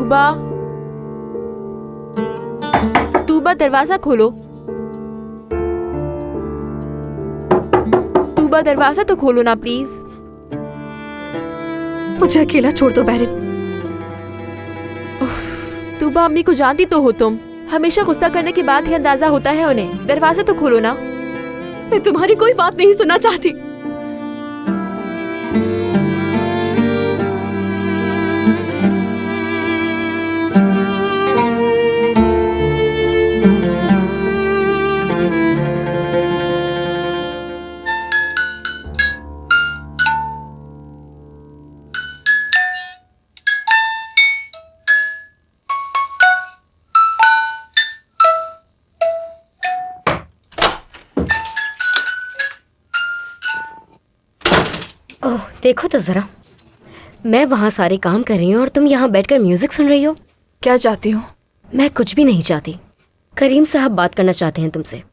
तूबा, तूबा दरवाजा खोलो। तूबा दरवाजा तो खोलो ना प्लीज। मुझे अकेला छोड़ दो बैरन। तूबा, अम्मी को जानती तो हो तुम, हमेशा गुस्सा करने के बाद ही अंदाजा होता है उन्हें। दरवाजा तो खोलो ना। मैं तुम्हारी कोई बात नहीं सुनना चाहती। ओह, देखो तो जरा, मैं वहाँ सारे काम कर रही हूँ और तुम यहाँ बैठकर म्यूजिक सुन रही हो। क्या चाहती हो? मैं कुछ भी नहीं चाहती। करीम साहब बात करना चाहते हैं तुमसे।